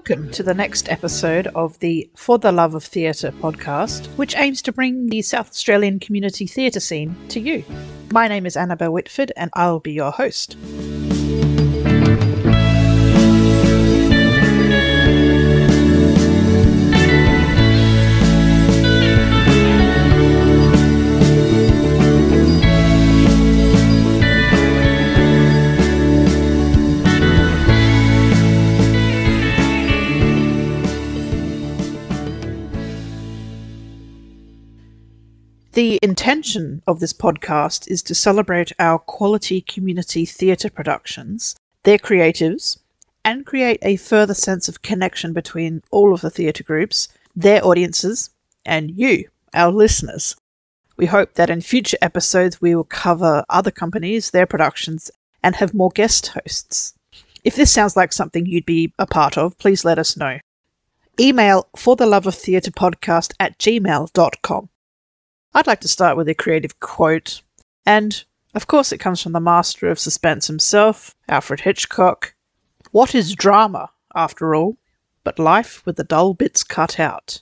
Welcome to the next episode of the For the Love of Theatre podcast, which aims to bring the South Australian community theatre scene to you. My name is Annabel Whitford and I'll be your host. The intention of this podcast is to celebrate our quality community theatre productions, their creatives, and create a further sense of connection between all of the theatre groups, their audiences, and you, our listeners. We hope that in future episodes we will cover other companies, their productions, and have more guest hosts. If this sounds like something you'd be a part of, please let us know. Email fortheloveoftheatrepodcast@gmail.com. I'd like to start with a creative quote, and of course it comes from the master of suspense himself, Alfred Hitchcock. What is drama, after all, but life with the dull bits cut out?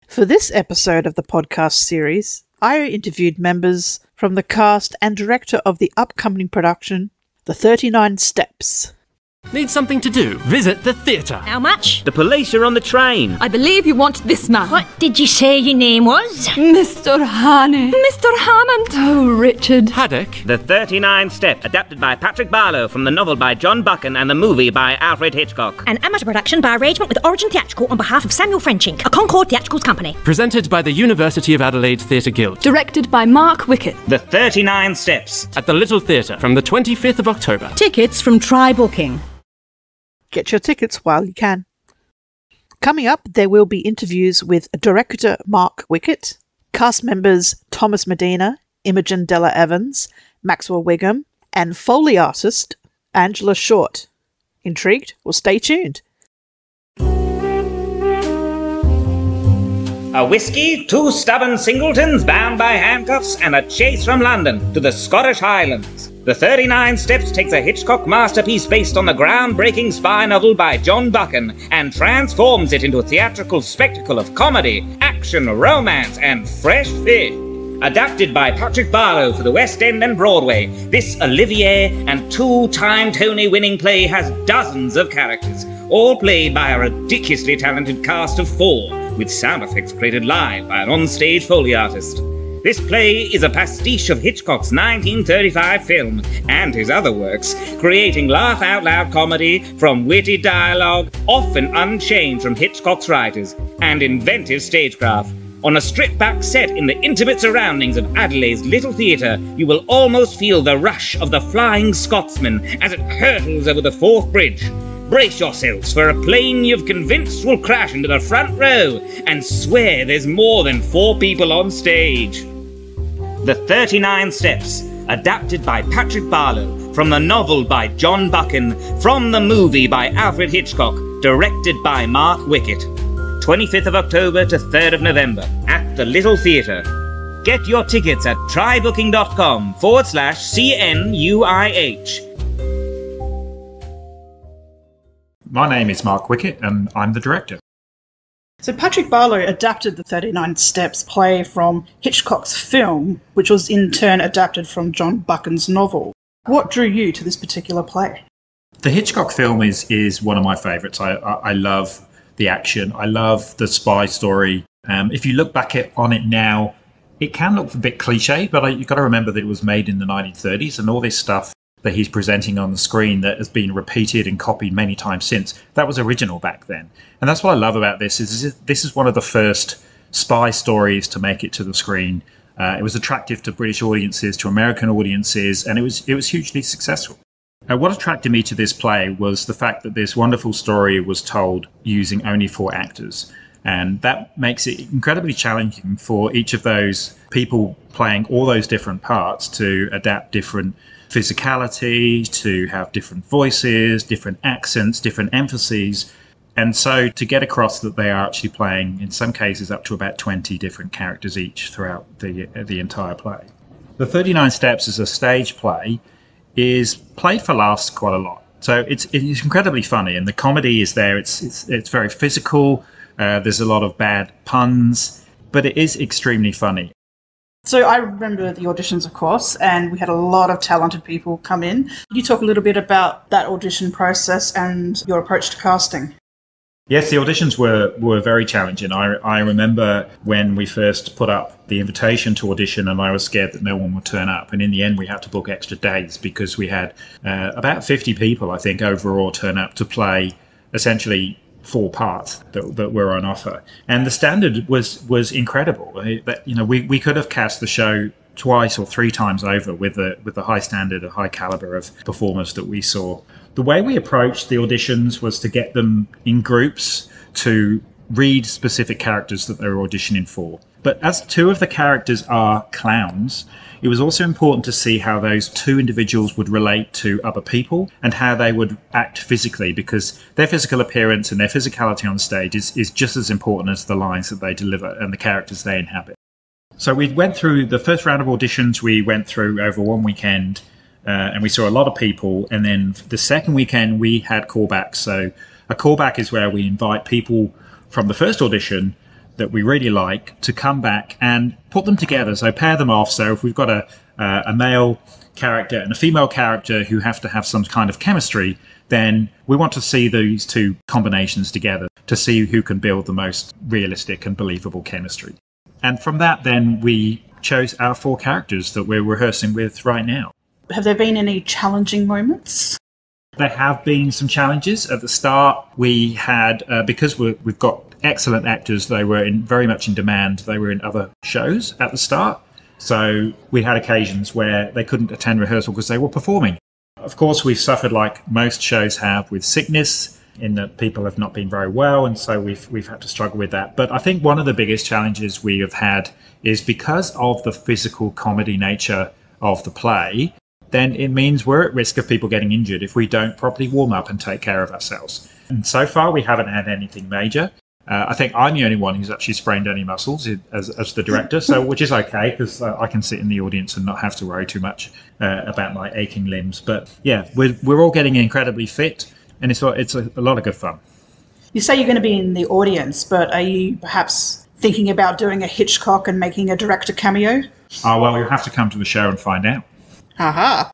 For this episode of the podcast series, I interviewed members from the cast and director of the upcoming production, The 39 Steps. Need something to do? Visit the theatre. How much? The police are on the train. I believe you want this man. What did you say your name was? Mr. Hannay. Mr. Hammond. Oh, Richard. Haddock. The 39 Steps, adapted by Patrick Barlow from the novel by John Buchan and the movie by Alfred Hitchcock. An amateur production by arrangement with Origin Theatrical on behalf of Samuel Frenchink, a Concord Theatricals company. Presented by the University of Adelaide Theatre Guild. Directed by Mark Wickett. The 39 Steps. At the Little Theatre from the 25th of October. Tickets from Try Booking. Get your tickets while you can. Coming up, there will be interviews with director Mark Wickett, cast members Thomas Midena, Imogen Della Evans, Maxwell Whigham, and Foley artist Angela Short. Intrigued? Well, stay tuned. A whiskey, two stubborn singletons bound by handcuffs, and a chase from London to the Scottish Highlands. The 39 Steps takes a Hitchcock masterpiece based on the groundbreaking spy novel by John Buchan and transforms it into a theatrical spectacle of comedy, action, romance, and fresh fish. Adapted by Patrick Barlow for the West End and Broadway, this Olivier and two-time Tony-winning play has dozens of characters, all played by a ridiculously talented cast of 4, with sound effects created live by an on-stage Foley artist. This play is a pastiche of Hitchcock's 1935 film and his other works, creating laugh-out-loud comedy from witty dialogue, often unchanged from Hitchcock's writers, and inventive stagecraft. On a stripped-back set in the intimate surroundings of Adelaide's Little Theatre, you will almost feel the rush of the Flying Scotsman as it hurtles over the Forth Bridge. Brace yourselves for a plane you've convinced will crash into the front row and swear there's more than 4 people on stage. The 39 Steps, adapted by Patrick Barlow from the novel by John Buchan, from the movie by Alfred Hitchcock, directed by Mark Wickett. 25th of October to 3rd of November at the Little Theatre. Get your tickets at trybooking.com/CNUIH. My name is Mark Wickett and I'm the director. So Patrick Barlow adapted the 39 Steps play from Hitchcock's film, which was in turn adapted from John Buchan's novel. What drew you to this particular play? The Hitchcock film is one of my favourites. I love the action. I love the spy story. If you look back on it now, it can look a bit cliche, but you've got to remember that it was made in the 1930s and all this stuff that he's presenting on the screen that has been repeated and copied many times since, that was original back then. And that's what I love about this, is this is one of the first spy stories to make it to the screen. It was attractive to British audiences, to American audiences, and it was hugely successful. What attracted me to this play was the fact that this wonderful story was told using only 4 actors. And that makes it incredibly challenging for each of those people playing all those different parts to adapt different physicality, to have different voices, different accents, different emphases. And so to get across that they are actually playing, in some cases, up to about 20 different characters each throughout the entire play. The 39 Steps as a stage play is played for laughs quite a lot. So it's incredibly funny, and the comedy is there. It's very physical. There's a lot of bad puns, but it is extremely funny. So I remember the auditions, of course, and we had a lot of talented people come in. Can you talk a little bit about that audition process and your approach to casting? Yes, the auditions were very challenging. I remember when we first put up the invitation to audition, and I was scared that no one would turn up. And in the end, we had to book extra days because we had about 50 people, I think, overall turn up to play essentially 4 parts that were on offer. And the standard was incredible. We could have cast the show twice or 3 times over with the high standard, a high caliber of performers that we saw. The way we approached the auditions was to get them in groups to read specific characters that they were auditioning for. But as 2 of the characters are clowns, it was also important to see how those 2 individuals would relate to other people and how they would act physically, because their physical appearance and their physicality on stage is just as important as the lines that they deliver and the characters they inhabit. So we went through the first round of auditions, we went through over one weekend, and we saw a lot of people. And then the second weekend, we had callbacks. So a callback is where we invite people from the first audition that we really like to come back and put them together. So pair them off. So if we've got a male character and a female character who have to have some kind of chemistry, then we want to see these 2 combinations together to see who can build the most realistic and believable chemistry. And from that, then we chose our 4 characters that we're rehearsing with right now. Have there been any challenging moments? There have been some challenges. At the start, we had, because we've got excellent actors, they were very much in demand. They were in other shows at the start. So we had occasions where they couldn't attend rehearsal because they were performing. Of course, we've suffered, like most shows have, with sickness, in that people have not been very well, and so we've had to struggle with that. But I think one of the biggest challenges we have had is because of the physical comedy nature of the play, then it means we're at risk of people getting injured if we don't properly warm up and take care of ourselves. And so far, we haven't had anything major. I think I'm the only one who's actually sprained any muscles as the director, so which is okay because I can sit in the audience and not have to worry too much about my aching limbs. But yeah, we're all getting incredibly fit, and it's a lot of good fun. You say you're going to be in the audience, but are you perhaps thinking about doing a Hitchcock and making a director cameo? Oh, well, you'll have to come to the show and find out. Aha.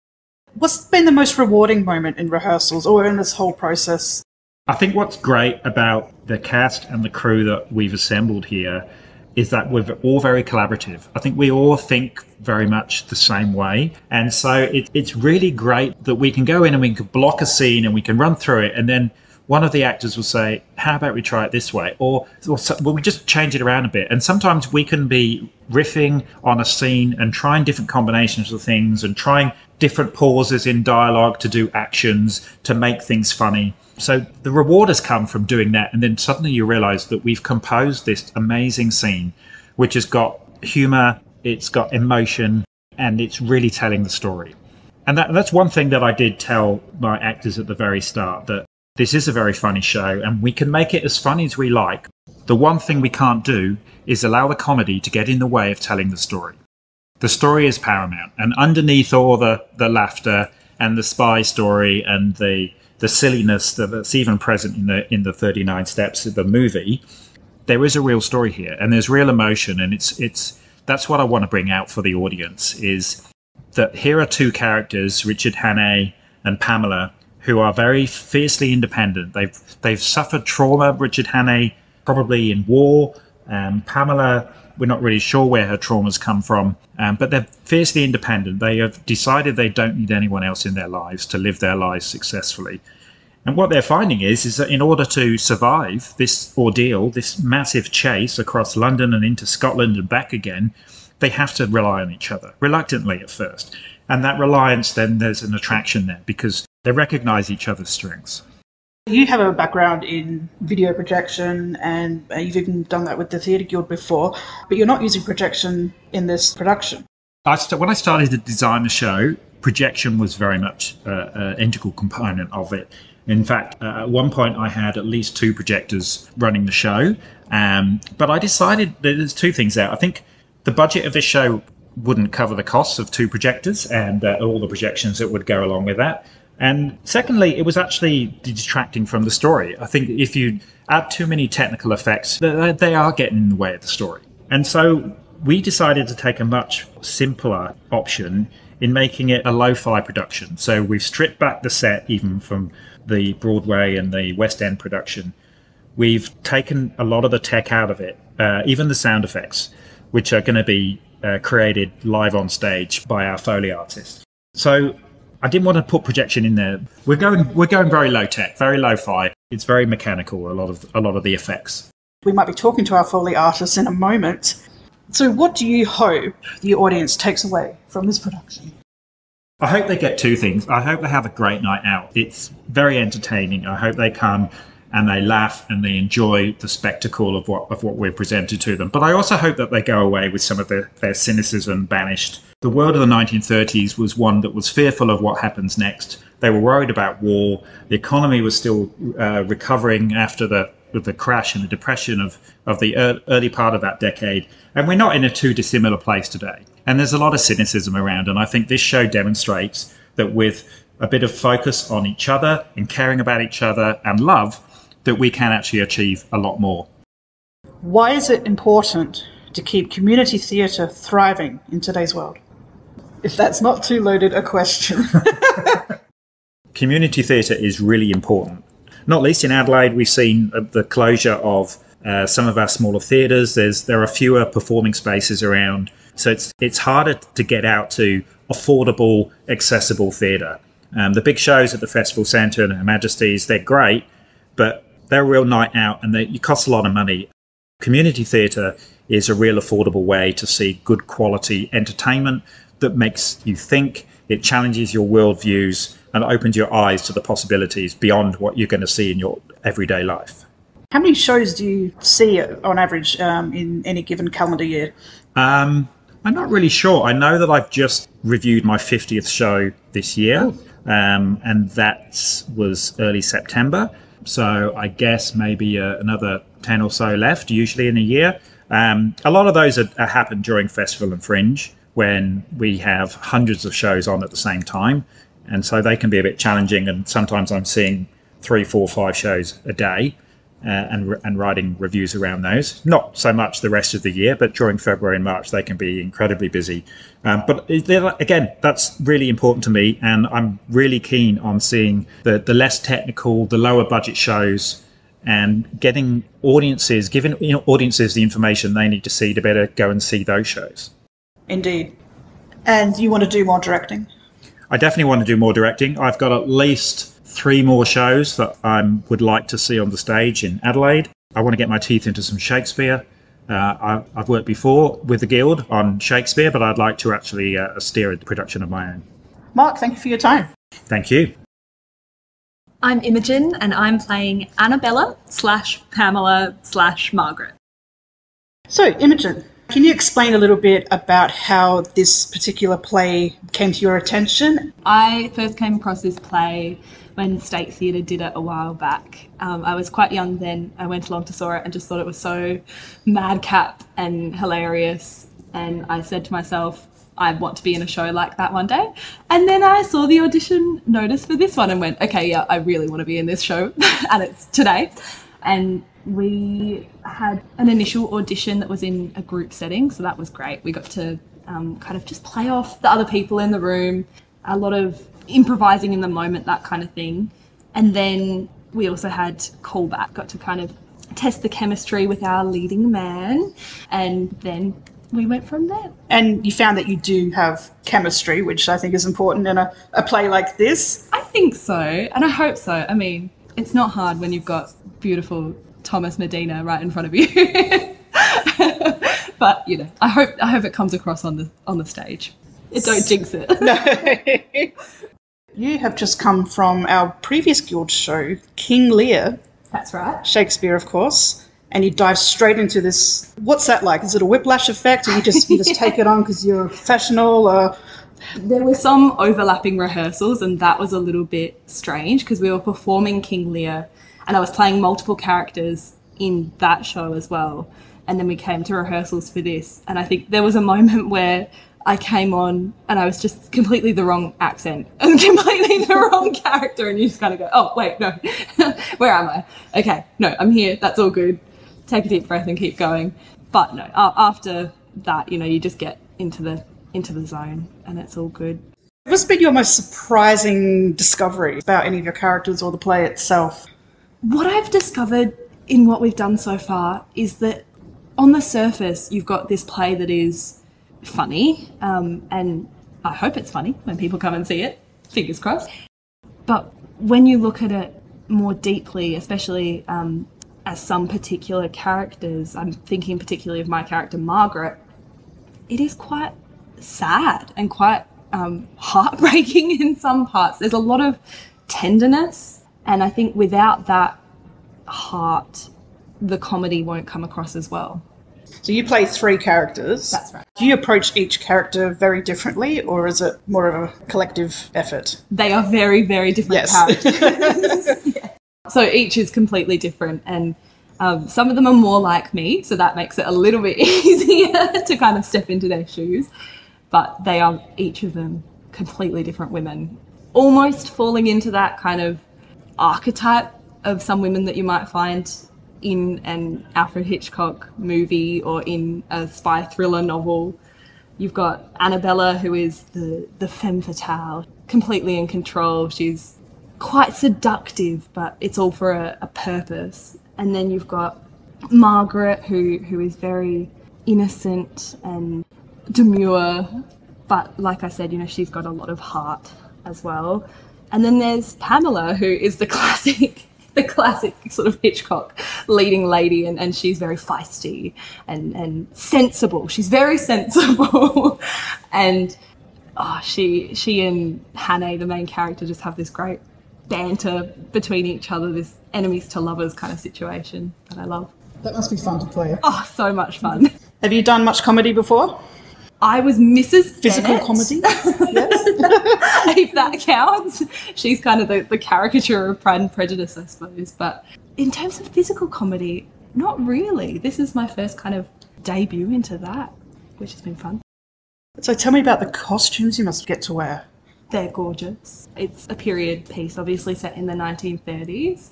What's been the most rewarding moment in rehearsals or in this whole process? I think what's great about the cast and the crew that we've assembled here is that we're all very collaborative. I think we all think very much the same way. And so it's really great that we can go in and we can block a scene and we can run through it, and then one of the actors will say, how about we try it this way? Or well, we just change it around a bit. And sometimes we can be riffing on a scene and trying different combinations of things and trying different pauses in dialogue to do actions to make things funny. So the reward has come from doing that. And then suddenly you realize that we've composed this amazing scene, which has got humor, it's got emotion, and it's really telling the story. And that's one thing that I did tell my actors at the very start, that this is a very funny show and we can make it as funny as we like. The one thing we can't do is allow the comedy to get in the way of telling the story. The story is paramount, and underneath all the laughter and the spy story and the silliness that's even present in the 39 Steps of the movie, there is a real story here and there's real emotion, and that's what I want to bring out for the audience, is that here are 2 characters, Richard Hannay and Pamela, who are very fiercely independent. They've suffered trauma. Richard Hannay probably in war. Pamela, we're not really sure where her traumas come from, but they're fiercely independent. They have decided they don't need anyone else in their lives to live their lives successfully. And what they're finding is that in order to survive this ordeal, this massive chase across London and into Scotland and back again, they have to rely on each other, reluctantly at first. And that reliance, then there's an attraction there, because They recognise each other's strengths. You have a background in video projection, and you've even done that with the Theatre Guild before, but you're not using projection in this production. When I started to design the show, projection was very much an integral component of it. In fact, at one point I had at least 2 projectors running the show, but I decided that there's 2 things there. I think the budget of this show wouldn't cover the costs of 2 projectors and all the projections that would go along with that. And secondly, it was actually detracting from the story. I think if you add too many technical effects, they are getting in the way of the story. And so we decided to take a much simpler option in making it a lo-fi production. So we've stripped back the set even from the Broadway and the West End production. We've taken a lot of the tech out of it, even the sound effects, which are going to be created live on stage by our Foley artist. So I didn't want to put projection in there. We're going very low tech, very lo-fi. It's very mechanical, a lot of the effects. We might be talking to our Foley artist in a moment. So what do you hope the audience takes away from this production? I hope they get 2 things. I hope they have a great night out. It's very entertaining. I hope they come and they laugh and they enjoy the spectacle of what we're presented to them. But I also hope that they go away with some of their cynicism banished. The world of the 1930s was one that was fearful of what happens next. They were worried about war. The economy was still recovering after the crash and the depression of the early part of that decade. And we're not in a too dissimilar place today. And there's a lot of cynicism around. And I think this show demonstrates that with a bit of focus on each other and caring about each other and love, that we can actually achieve a lot more. Why is it important to keep community theatre thriving in today's world? If that's not too loaded a question. Community theatre is really important. Not least in Adelaide, we've seen the closure of some of our smaller theatres. There are fewer performing spaces around, so it's harder to get out to affordable, accessible theatre. The big shows at the Festival Centre and Her Majesty's, they're great, but they're a real night out and it costs a lot of money. Community theatre is a real affordable way to see good quality entertainment that makes you think, it challenges your worldviews and opens your eyes to the possibilities beyond what you're going to see in your everyday life. How many shows do you see on average in any given calendar year? I'm not really sure. I know that I've just reviewed my 50th show this year, and that was early September. So I guess maybe another 10 or so left, usually in a year. A lot of those are happen during Festival and Fringe, when we have hundreds of shows on at the same time. And so they can be a bit challenging. And sometimes I'm seeing 3, 4, 5 shows a day and writing reviews around those. Not so much the rest of the year, but during February and March, they can be incredibly busy. But again, that's really important to me. And I'm really keen on seeing the less technical, the lower budget shows and getting audiences, giving audiences the information they need to see to better go and see those shows. Indeed. And you want to do more directing? I definitely want to do more directing. I've got at least 3 more shows that I would like to see on the stage in Adelaide. I want to get my teeth into some Shakespeare. I've worked before with the Guild on Shakespeare, but I'd like to actually steer a production of my own. Mark, thank you for your time. Thank you. I'm Imogen, and I'm playing Annabella / Pamela / Margaret. So, Imogen, can you explain a little bit about how this particular play came to your attention? I first came across this play when State Theatre did it a while back. I was quite young then. I went along to saw it and just thought it was so madcap and hilarious. And I said to myself, I want to be in a show like that one day. And then I saw the audition notice for this one and went, okay, yeah, I really want to be in this show. And it's today. And we had an initial audition that was in a group setting, so that was great. We got to kind of just play off the other people in the room, a lot of improvising in the moment, that kind of thing. And then we also had callback, got to kind of test the chemistry with our leading man, and then we went from there. And you found that you do have chemistry, which I think is important in a play like this? I think so, and I hope so. I mean, it's not hard when you've got beautiful Thomas Midena right in front of you. But I hope it comes across on the stage. Don't jinx it. No. You have just come from our previous guild show, King Lear. That's right. Shakespeare, of course. And you dive straight into this. What's that like? Is it a whiplash effect, or you just take it on because you're a professional? Or... There were some overlapping rehearsals, and that was a little bit strange because we were performing King Lear, and I was playing multiple characters in that show as well. And then we came to rehearsals for this, and I think there was a moment where I came on and I was just completely the wrong accent and completely the wrong character, and you just kind of go, oh, wait, no, where am I? Okay, no, I'm here, that's all good. Take a deep breath and keep going. But no, after that, you just get into the zone and it's all good. What's been your most surprising discovery about any of your characters or the play itself? What I've discovered in what we've done so far is that on the surface, you've got this play that is funny, and I hope it's funny when people come and see it, fingers crossed. But when you look at it more deeply, especially as some particular characters, I'm thinking particularly of my character Margaret, it is quite sad and quite heartbreaking in some parts. There's a lot of tenderness, and I think without that heart, the comedy won't come across as well. So you play 3 characters. That's right. Do you approach each character very differently, or is it more of a collective effort? They are very, very different characters. Yeah. So each is completely different, and some of them are more like me, so that makes it a little bit easier to kind of step into their shoes. But they are, each of them, completely different women, almost falling into that kind of archetype of some women that you might find in an Alfred Hitchcock movie or in a spy thriller novel. You've got Annabella, who is the femme fatale, completely in control. She's quite seductive, but it's all for a purpose. And then you've got Margaret, who is very innocent and demure, but like I said, she's got a lot of heart as well. And then there's Pamela, who is the classic sort of Hitchcock leading lady, and she's very feisty and sensible. She's very sensible. And she and Hannay, the main character, just have this great banter between each other, this enemies to lovers kind of situation that I love. That must be fun to play. Oh, so much fun. Have you done much comedy before? I was Mrs. Physical Bennett. comedy? Yes. If that counts. She's kind of the caricature of Pride and Prejudice, I suppose. But in terms of physical comedy, not really. This is my first kind of debut into that, which has been fun. So tell me about the costumes you must get to wear. They're gorgeous. It's a period piece, obviously set in the 1930s.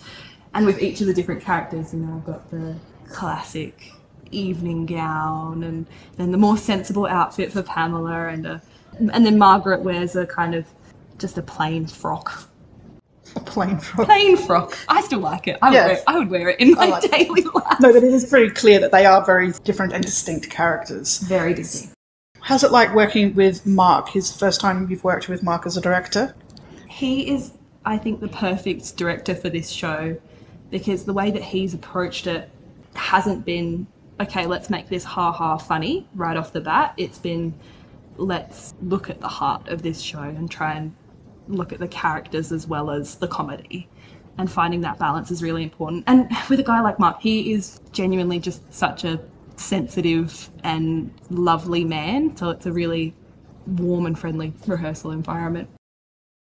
And with each of the different characters, I've got the classic evening gown, and then the more sensible outfit for Pamela, and then Margaret wears a kind of just a plain frock. A plain frock. Plain frock. I still like it. I would wear it in my daily life. No, but it is pretty clear that they are very different and distinct characters. Very distinct. How's it like working with Mark? His first time you've worked with Mark as a director? He is, I think, the perfect director for this show, because the way that he's approached it hasn't been, okay, let's make this ha-ha funny right off the bat. It's been, let's look at the heart of this show and try and look at the characters as well as the comedy. And finding that balance is really important. And with a guy like Mark, he is genuinely just such a sensitive and lovely man. So it's a really warm and friendly rehearsal environment.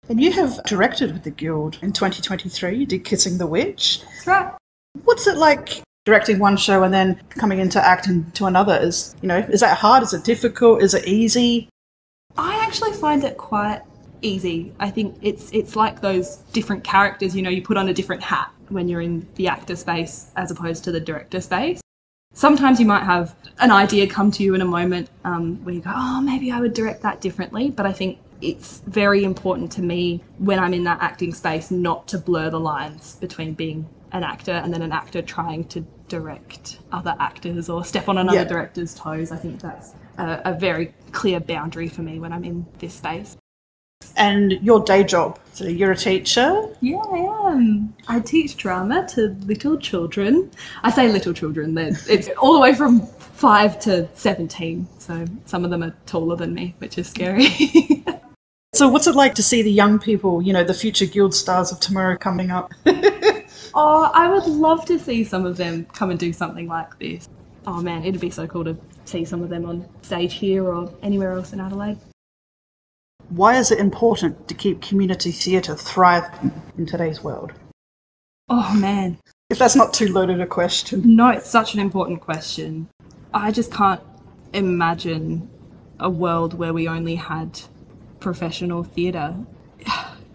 And you have directed with the Guild in 2023. You did Kissing the Witch. That's right. What's it like directing one show and then coming into acting to another? Is that hard? Is it difficult? Is it easy? I actually find it quite easy. I think it's like those different characters, you put on a different hat when you're in the actor space as opposed to the director space. Sometimes you might have an idea come to you in a moment where you go, oh, maybe I would direct that differently. But I think it's very important to me when I'm in that acting space not to blur the lines between being an actor and then an actor trying to direct other actors or step on another director's toes. I think that's a very clear boundary for me when I'm in this space. And your day job, so you're a teacher? Yeah, I am. I teach drama to little children. I say little children, it's all the way from 5 to 17, so some of them are taller than me, which is scary. So what's it like to see the young people, the future guild stars of tomorrow coming up? Oh, I would love to see some of them come and do something like this. Oh man, it'd be so cool to see some of them on stage here or anywhere else in Adelaide. Why is it important to keep community theatre thriving in today's world? Oh man. If that's not too loaded a question. No, it's such an important question. I just can't imagine a world where we only had professional theatre.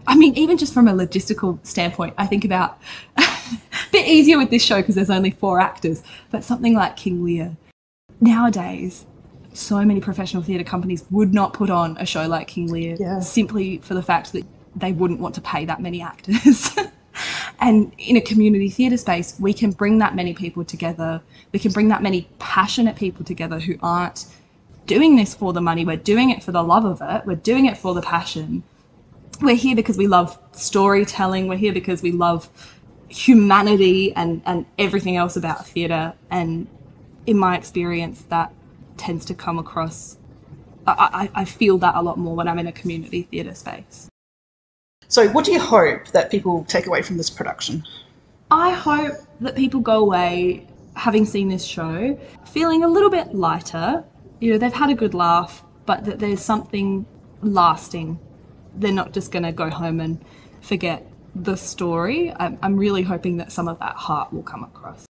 I mean, even just from a logistical standpoint, I think about a bit easier with this show because there's only 4 actors, but something like King Lear. Nowadays, so many professional theatre companies would not put on a show like King Lear simply for the fact that they wouldn't want to pay that many actors. And in a community theatre space, we can bring that many people together. We can bring that many passionate people together who aren't doing this for the money. We're doing it for the love of it. We're doing it for the passion. We're here because we love storytelling. We're here because we love humanity and everything else about theatre. And in my experience, that tends to come across. I feel that a lot more when I'm in a community theatre space. So what do you hope that people take away from this production? I hope that people go away, having seen this show, feeling a little bit lighter. They've had a good laugh, but that there's something lasting. They're not just going to go home and forget the story. I'm really hoping that some of that heart will come across.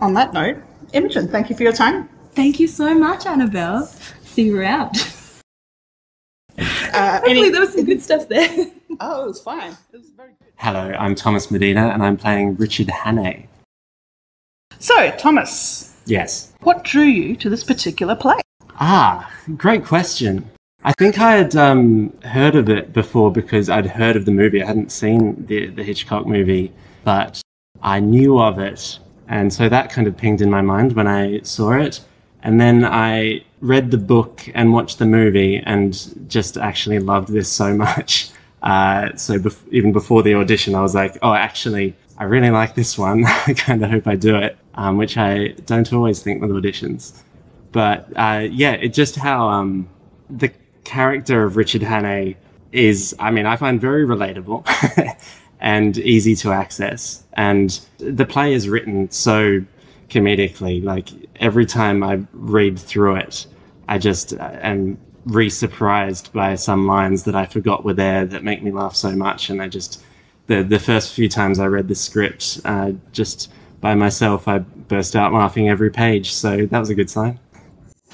On that note, Imogen, thank you for your time. Thank you so much, Annabelle. See you around. Hopefully there was some good stuff there. Oh, it was fine. It was very good. Hello, I'm Thomas Midena and I'm playing Richard Hannay. So, Thomas. Yes. What drew you to this particular play? Great question. I think I had heard of it before because I'd heard of the movie. I hadn't seen the Hitchcock movie, but I knew of it. And so that kind of pinged in my mind when I saw it. And then I read the book and watched the movie and just actually loved this so much. Even before the audition, I was like, oh, actually, I really like this one. I kind of hope I do it, which I don't always think with auditions. But it's just how the character of Richard Hannay is, I find very relatable and easy to access. And the play is written so comedically. Like, every time I read through it, I just am re-surprised by some lines that I forgot were there that make me laugh so much. And I just, the first few times I read the script, just by myself, I burst out laughing every page. So that was a good sign.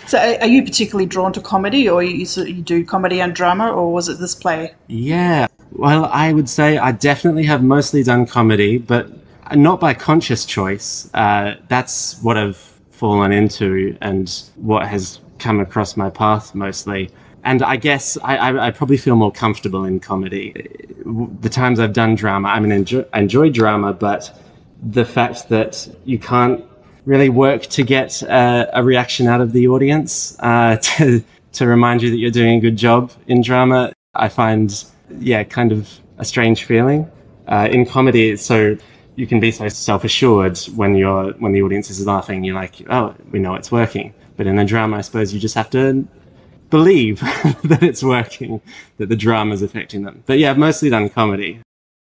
So are you particularly drawn to comedy, or you do comedy and drama, or was it this play? Yeah, well, I would say I definitely have mostly done comedy, but not by conscious choice. That's what I've fallen into and what has come across my path mostly. And I guess I probably feel more comfortable in comedy. The times I've done drama, I enjoy drama, but the fact that you can't really work to get a reaction out of the audience to remind you that you're doing a good job in drama, I find, kind of a strange feeling. In comedy, so you can be so self-assured when the audience is laughing. You're like, oh, we know it's working. But in a drama, I suppose you just have to believe that it's working, that the drama's affecting them. But yeah, I've mostly done comedy.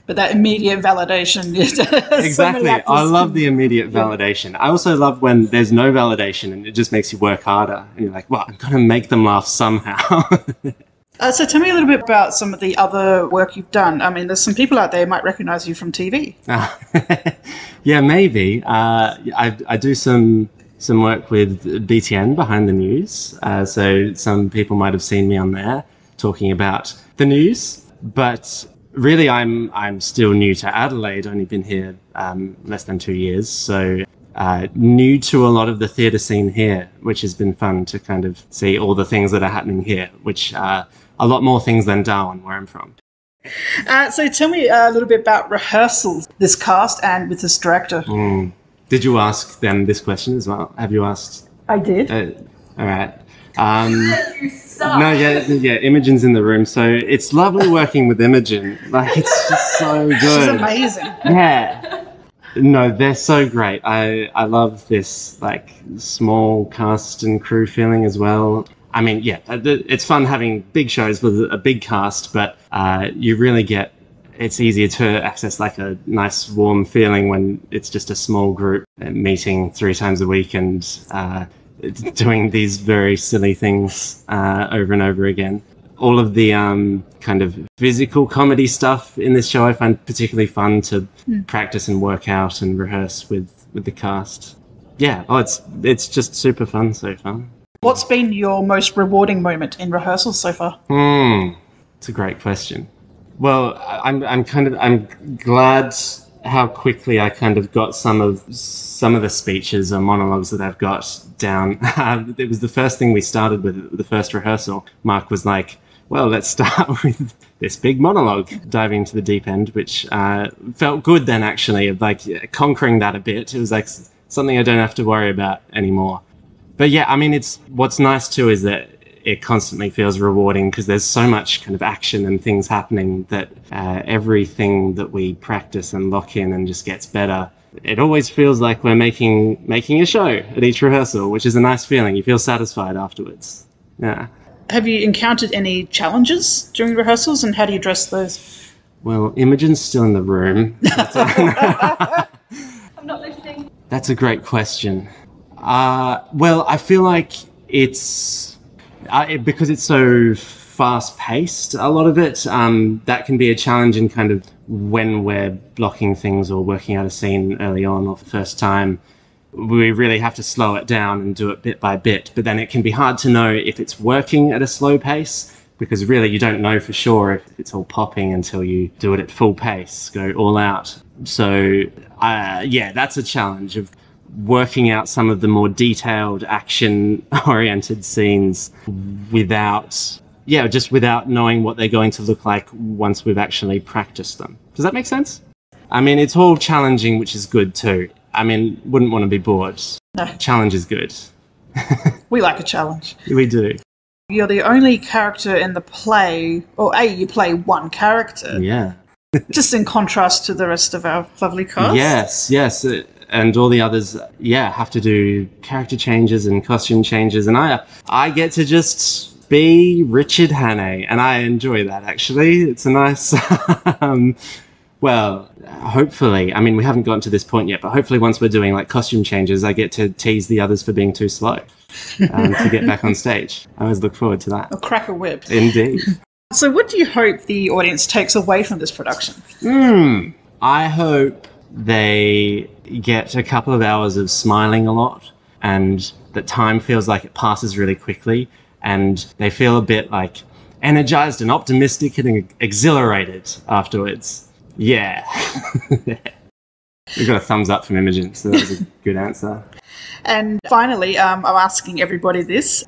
But that immediate validation. Exactly. I love the immediate validation. I also love when there's no validation and it just makes you work harder. And you're like, well, I'm going to make them laugh somehow. So tell me a little bit about some of the other work you've done. There's some people out there who might recognise you from TV. Yeah, maybe. I do some work with BTN, Behind the News. So some people might have seen me on there talking about the news. But really, I'm still new to Adelaide, only been here less than 2 years. So new to a lot of the theatre scene here, which has been fun to kind of see all the things that are happening here, which are a lot more things than Darwin, where I'm from. So tell me a little bit about rehearsals, this cast and with this director. Did you ask them this question as well? Have you asked? I did. All right. You suck. No, yeah. Imogen's in the room, so it's lovely working with Imogen. Like, it's just so good. She's amazing. Yeah. No, they're so great. I love this, like, small cast and crew feeling as well. I mean, yeah, it's fun having big shows with a big cast, but you really get, it's easier to access like a nice warm feeling when it's just a small group meeting 3 times a week and doing these very silly things over and over again. All of the kind of physical comedy stuff in this show I find particularly fun to practice and work out and rehearse with the cast. Yeah, it's just super fun so far. What's been your most rewarding moment in rehearsals so far? It's a great question. Well, I'm glad how quickly I kind of got some of the speeches or monologues that I've got down. It was the first thing we started with, the first rehearsal. Mark was like, well, let's start with this big monologue, diving into the deep end, which felt good then, actually, of like conquering that a bit. It was like something I don't have to worry about anymore. But yeah, I mean, what's nice too is that it constantly feels rewarding because there's so much kind of action and things happening that everything that we practice and lock in and just gets better. It always feels like we're making a show at each rehearsal, which is a nice feeling. You feel satisfied afterwards. Yeah. Have you encountered any challenges during rehearsals, and how do you address those? Well, Imogen's still in the room. I'm not listening. That's a great question. Well, I feel like it's because it's so fast-paced, a lot of it, that can be a challenge in kind of when we're blocking things or working out a scene early on or for the first time. We really have to slow it down and do it bit by bit, but then it can be hard to know if it's working at a slow pace because really you don't know for sure if it's all popping until you do it at full pace, go all out. So, yeah, that's a challenge of working out some of the more detailed action-oriented scenes without knowing what they're going to look like once we've actually practiced them. Does that make sense? I mean, it's all challenging, which is good too. I mean, wouldn't want to be bored. No. Challenge is good. We like a challenge. We do. You're the only character in the play, or you play one character. Yeah. Just in contrast to the rest of our lovely cast. Yes. And all the others, have to do character changes and costume changes. And I get to just be Richard Hannay. And I enjoy that, actually. It's a nice... well, hopefully, I mean, we haven't gotten to this point yet, but hopefully once we're doing like costume changes, I get to tease the others for being too slow to get back on stage. I always look forward to that. Or crack a whip. Indeed. So what do you hope the audience takes away from this production? I hope they get a couple of hours of smiling a lot and that time feels like it passes really quickly and they feel a bit like energized and optimistic and exhilarated afterwards. Yeah. We got a thumbs up from Imogen, so that was a good answer. And finally, I'm asking everybody this.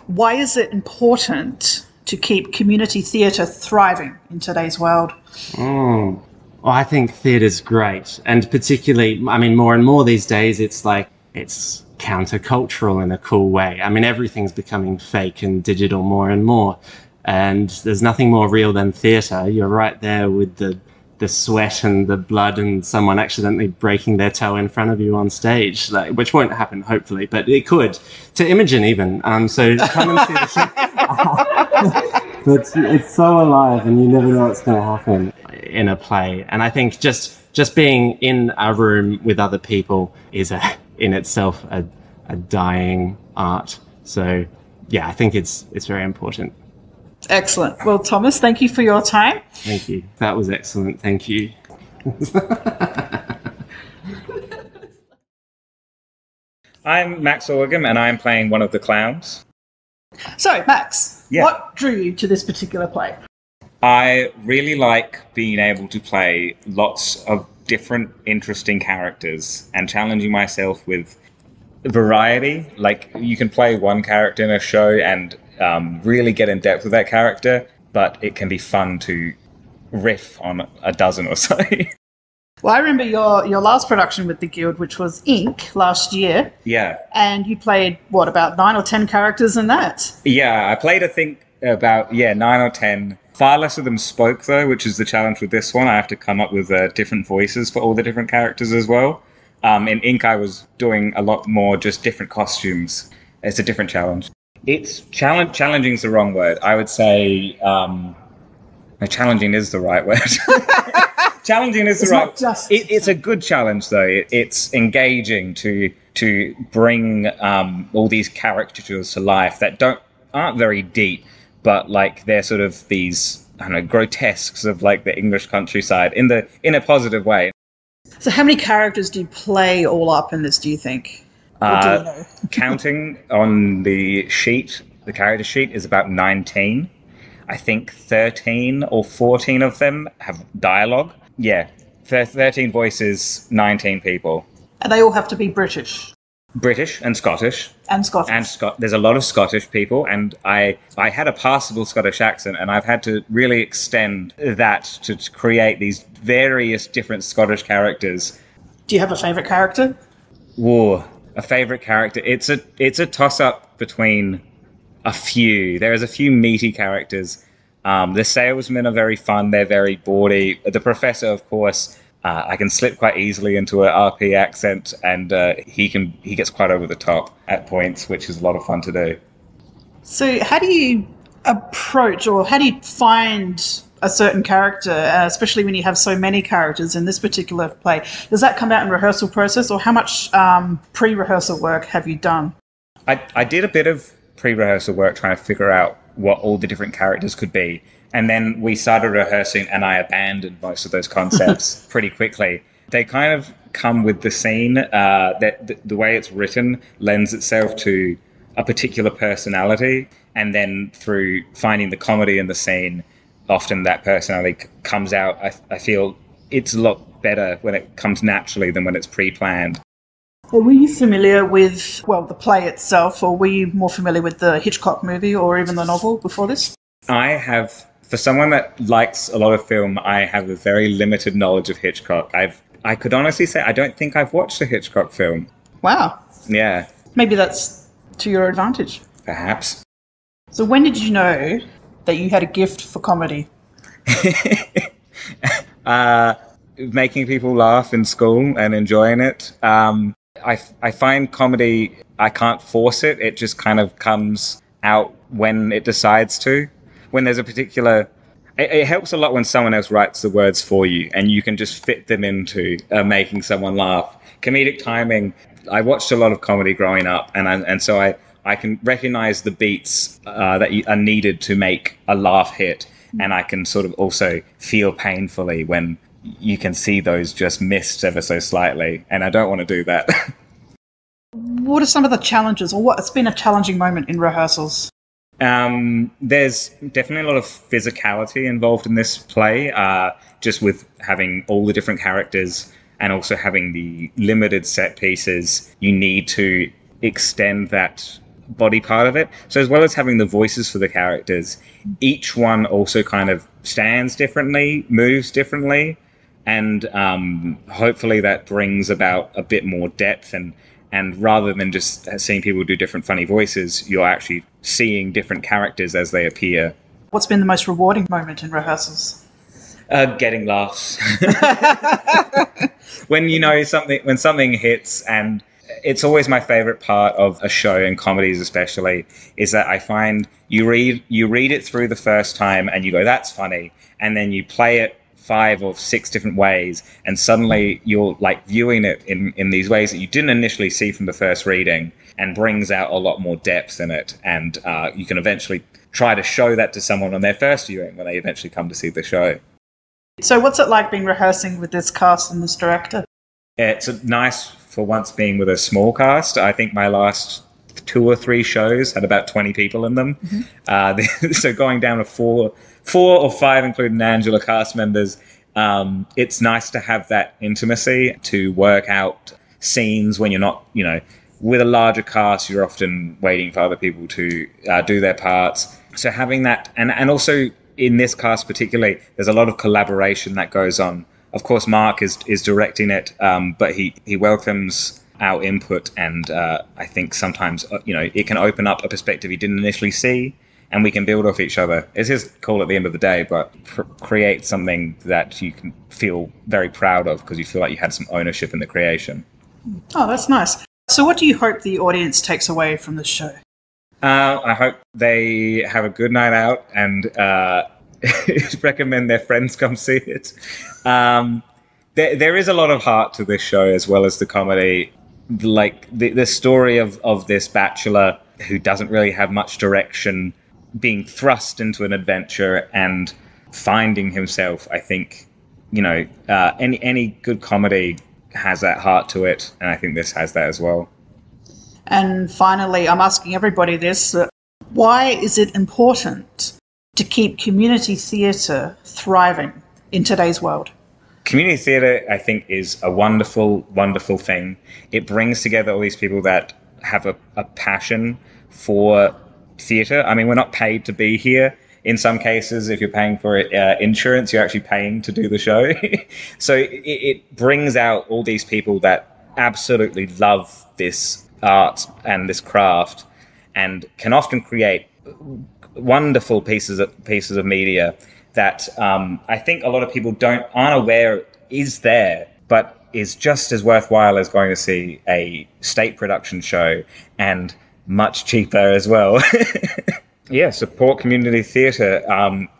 Why is it important to keep community theatre thriving in today's world? Well, I think theatre's great. And particularly, I mean, more and more these days, it's like, it's countercultural in a cool way. I mean, everything's becoming fake and digital more and more. And there's nothing more real than theatre. You're right there with the sweat and the blood and someone accidentally breaking their toe in front of you on stage, which won't happen, hopefully, but it could. To Imogen, even. So come and see the show. But it's so alive and you never know what's going to happen in a play. And I think just being in a room with other people is in itself a dying art. So, yeah, I think it's very important. Excellent. Well, Thomas, thank you for your time. Thank you. That was excellent. Thank you. I'm Maxwell Whigham, and I'm playing one of the clowns. So, Max, Yeah. what drew you to this particular play? I really like being able to play lots of different interesting characters and challenging myself with variety. Like, you can play one character in a show and really get in depth with that character, but it can be fun to riff on a dozen or so. Well, I remember your last production with the Guild, which was Ink, last year. Yeah. And you played, about 9 or 10 characters in that? Yeah, I played, I think, about 9 or 10. Far less of them spoke, though, which is the challenge with this one. I have to come up with different voices for all the different characters as well. In Ink, I was doing a lot more just different costumes. It's a different challenge. It's challenging is the wrong word. I would say no, challenging is the right word. Challenging is the right. It's a good challenge though. It's engaging to bring all these caricatures to life that aren't very deep, but like they're sort of these, I don't know, grotesques of like the English countryside in a positive way. So how many characters do you play all up in this, do you think? Or do you know? Counting on the character sheet is about 19. I think 13 or 14 of them have dialogue. Yeah, 13 voices, 19 people. And they all have to be British? British and Scottish. There's a lot of Scottish people, and I had a passable Scottish accent, and I've had to really extend that to create these various different Scottish characters. Do you have a favourite character? Whoa, a favourite character. It's a toss-up between a few. There's a few meaty characters. The salesmen are very fun. They're very bawdy. The professor, of course, I can slip quite easily into an RP accent, and he gets quite over the top at points, which is a lot of fun to do. So how do you approach, or how do you find a certain character, especially when you have so many characters in this particular play? Does that come out in rehearsal process, or how much pre-rehearsal work have you done? I did a bit of pre-rehearsal work trying to figure out what all the different characters could be. And then we started rehearsing, and I abandoned most of those concepts pretty quickly. They kind of come with the scene. That the way it's written lends itself to a particular personality, and then through finding the comedy in the scene, often that personality comes out. I feel it's a lot better when it comes naturally than when it's pre-planned. Were you familiar with, the play itself, or were you more familiar with the Hitchcock movie or even the novel before this? I have, for someone that likes a lot of film, I have a very limited knowledge of Hitchcock. I could honestly say I don't think I've watched a Hitchcock film. Wow. Yeah. Maybe that's to your advantage. Perhaps. So when did you know that you had a gift for comedy? Making people laugh in school and enjoying it. I find comedy, I can't force it. It just kind of comes out when it decides to. When there's a particular... It helps a lot when someone else writes the words for you and you can just fit them into making someone laugh. Comedic timing. I watched a lot of comedy growing up, and so I can recognize the beats that are needed to make a laugh hit, and I can sort of also feel painfully when you can see those just missed ever so slightly, and I don't want to do that. What are some of the challenges, or what's been a challenging moment in rehearsals? There's definitely a lot of physicality involved in this play, just with having all the different characters and also having the limited set pieces. You need to extend that body part of it. So as well as having the voices for the characters, each one also kind of stands differently, moves differently, and hopefully that brings about a bit more depth, and rather than just seeing people do different funny voices, you're actually seeing different characters as they appear. What's been the most rewarding moment in rehearsals? Getting laughs. when something hits, and it's always my favorite part of a show, and comedies especially, is that I find you read it through the first time and you go, that's funny, and then you play it 5 or 6 different ways, and suddenly you're like viewing it in these ways that you didn't initially see from the first reading, and brings out a lot more depth in it, and you can eventually try to show that to someone on their first viewing when they eventually come to see the show. So what's it like being rehearsing with this cast and this director? It's nice for once being with a small cast. I think my last 2 or 3 shows had about 20 people in them. Mm-hmm. So going down to 4 or 5, including Angela, cast members, it's nice to have that intimacy, to work out scenes when you're not, with a larger cast, you're often waiting for other people to do their parts. So having that, and also in this cast particularly, there's a lot of collaboration that goes on. Of course, Mark is directing it, but he welcomes our input, and I think sometimes, it can open up a perspective he didn't initially see, and we can build off each other. It's his call at the end of the day, but create something that you can feel very proud of because you feel like you had some ownership in the creation. Oh, that's nice. So what do you hope the audience takes away from this show? I hope they have a good night out and recommend their friends come see it. There is a lot of heart to this show as well as the comedy. Like the story of this bachelor who doesn't really have much direction being thrust into an adventure and finding himself. I think, any good comedy has that heart to it, and I think this has that as well. And finally, I'm asking everybody this, why is it important to keep community theatre thriving in today's world? Community theatre, I think, is a wonderful, wonderful thing. It brings together all these people that have a passion for theatre. I mean, we're not paid to be here. In some cases, if you're paying for insurance, you're actually paying to do the show. So it brings out all these people that absolutely love this art and this craft and can often create wonderful pieces of media that I think a lot of people aren't aware is there, but is just as worthwhile as going to see a state production show and much cheaper as well. Yeah, support community theatre.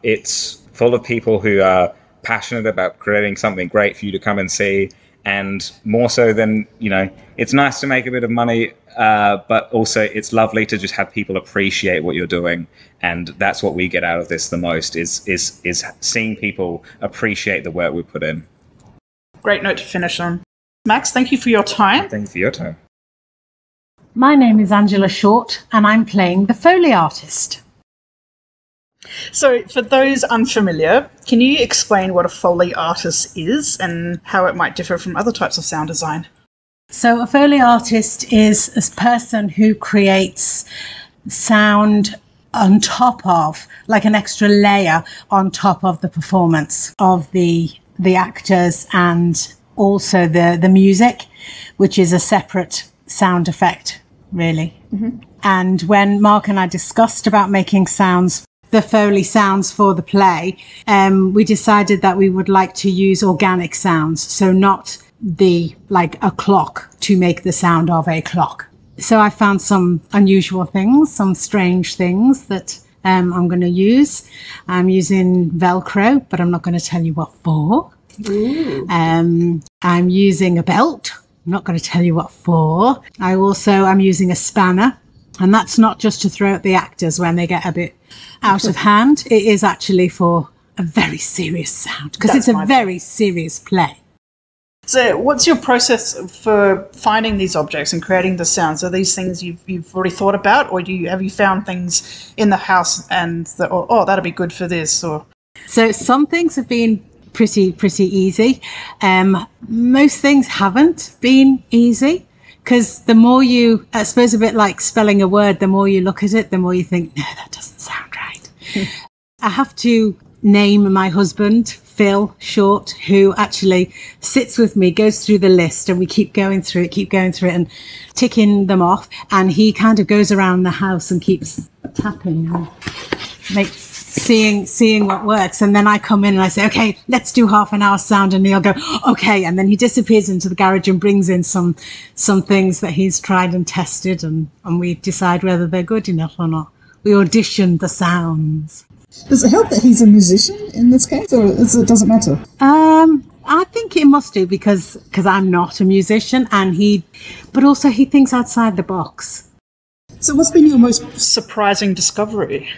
It's full of people who are passionate about creating something great for you to come and see. And more so than, it's nice to make a bit of money, but also it's lovely to just have people appreciate what you're doing. And that's what we get out of this the most, is seeing people appreciate the work we put in. Great note to finish on. Max, thank you for your time. Thank you for your time. My name is Angela Short, and I'm playing the Foley artist. So, for those unfamiliar, can you explain what a Foley artist is and how it might differ from other types of sound design? So, a Foley artist is a person who creates sound on top of, like an extra layer on top of the performance of the actors and also the music, which is a separate sound effect, really. Mm-hmm. And when Mark and I discussed about making sounds, the Foley sounds for the play, we decided that we would like to use organic sounds, so not like a clock to make the sound of a clock. So I found some unusual things, some strange things that I'm going to use. I'm using Velcro, but I'm not going to tell you what for. I'm using a belt. I'm not going to tell you what for. I'm using a spanner, and that's not just to throw at the actors when they get a bit out of hand. It is actually for a very serious sound, because it's a very serious play. So what's your process for finding these objects and creating the sounds? Are these things you've already thought about, or have you found things in the house and that'll be good for this? Or so some things have been pretty easy. Most things haven't been easy, because the more you, I suppose, a bit like spelling a word, the more you look at it, the more you think, no, that doesn't sound right. I have to name my husband, Phil Short, who actually sits with me, goes through the list, and we keep going through it and ticking them off. And he kind of goes around the house and keeps tapping and seeing what works. And then I come in and I say, okay, let's do half an hour sound. And he'll go, okay. And then he disappears into the garage and brings in some things that he's tried and tested, and we decide whether they're good enough or not. We audition the sounds. Does it help that he's a musician in this case, or it doesn't matter? I think it must do, because I'm not a musician, but also he thinks outside the box. So what's been your most surprising discovery?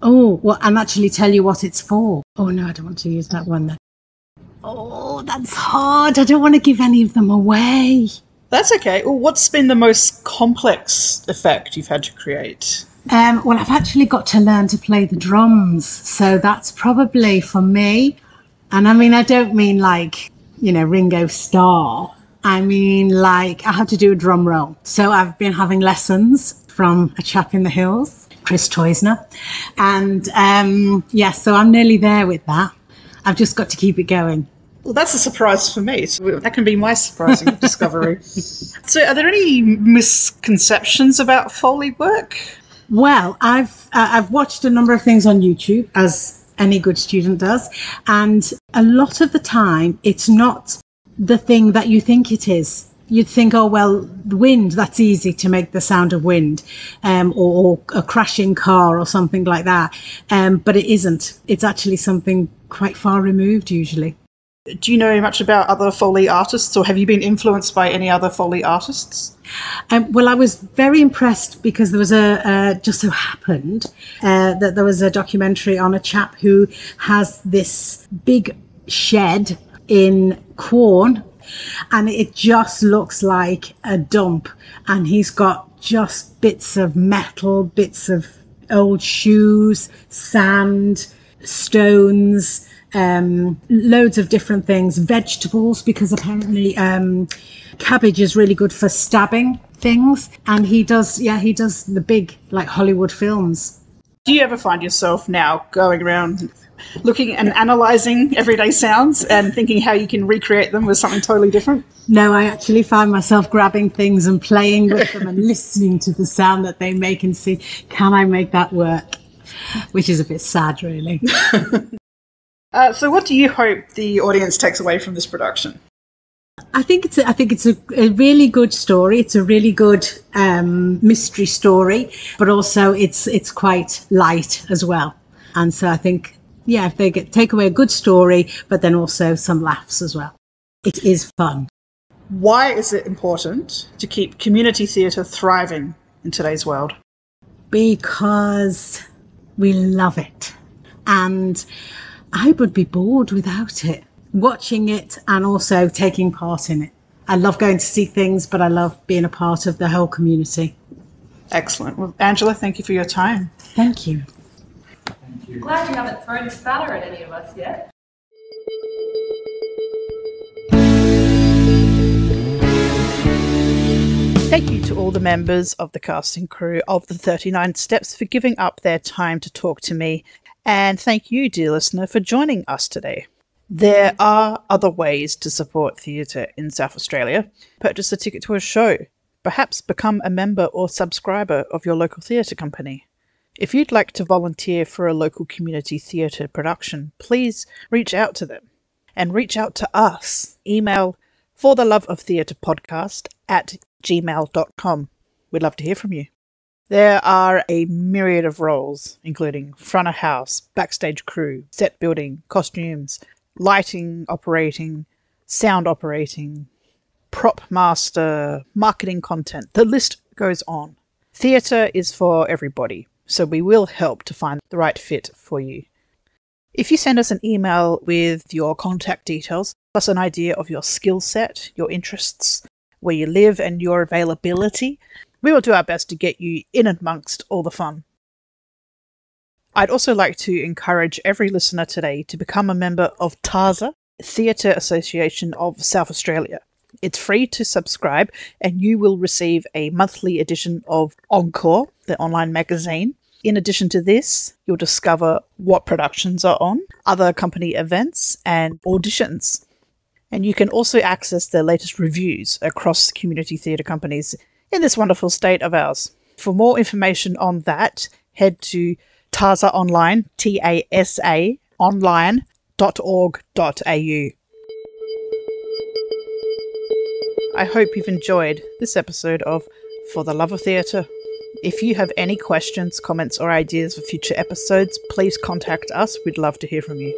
Oh, well, I'll actually tell you what it's for. Oh, no, I don't want to use that one then. Oh, that's hard. I don't want to give any of them away. That's okay. Well, what's been the most complex effect you've had to create? Well, I've actually got to learn to play the drums. So that's probably for me. And I mean, I don't mean like, Ringo Starr. I mean, like, I have to do a drum roll. So I've been having lessons from a chap in the hills, Chris Toisner. And so I'm nearly there with that. I've just got to keep it going. Well, that's a surprise for me. So that can be my surprising discovery. So are there any misconceptions about Foley work? Well, I've watched a number of things on YouTube, as any good student does. And a lot of the time, it's not the thing that you think it is. you'd think, oh, well, the wind, that's easy to make the sound of wind, or a crashing car or something like that. But it isn't. It's actually something quite far removed usually. Do you know much about other Foley artists, or have you been influenced by any other Foley artists? Well, I was very impressed because there was just so happened that there was a documentary on a chap who has this big shed in Quorn, and it just looks like a dump, and he's got just bits of metal, bits of old shoes, sand, stones, loads of different things, vegetables, because apparently cabbage is really good for stabbing things, and he does the big, like, Hollywood films. Do you ever find yourself now going around looking and analysing everyday sounds and thinking how you can recreate them with something totally different? No, I actually find myself grabbing things and playing with them and listening to the sound that they make and see, can I make that work? Which is a bit sad, really. So what do you hope the audience takes away from this production? I think it's a really good story. It's a really good mystery story, but also it's quite light as well. And so I think, if they take away a good story, but then also some laughs as well. It is fun. Why is it important to keep community theatre thriving in today's world? Because we love it. And I would be bored without it. Watching it and also taking part in it. I love going to see things, but I love being a part of the whole community. Excellent. Well, Angela, thank you for your time. Thank you. Glad you haven't thrown spatter at any of us yet. Thank you to all the members of the casting crew of the 39 Steps for giving up their time to talk to me. And thank you, dear listener, for joining us today. There are other ways to support theatre in South Australia. Purchase a ticket to a show. Perhaps become a member or subscriber of your local theatre company. If you'd like to volunteer for a local community theatre production, please reach out to them. And reach out to us. Email fortheloveoftheatrePodcast@gmail.com. We'd love to hear from you. There are a myriad of roles, including front of house, backstage crew, set building, costumes, lighting operating, sound operating, prop master, marketing content. The list goes on. Theatre is for everybody, so we will help to find the right fit for you. If you send us an email with your contact details, plus an idea of your skill set, your interests, where you live and your availability, we will do our best to get you in amongst all the fun. I'd also like to encourage every listener today to become a member of TASA, Theatre Association of South Australia. It's free to subscribe, and you will receive a monthly edition of Encore, the online magazine. In addition to this, you'll discover what productions are on, other company events, and auditions. And you can also access the latest reviews across community theatre companies in this wonderful state of ours. For more information on that, head to TASA Online, TASA online.org.au. I hope you've enjoyed this episode of For the Love of Theatre. If you have any questions, comments, or ideas for future episodes, please contact us. We'd love to hear from you.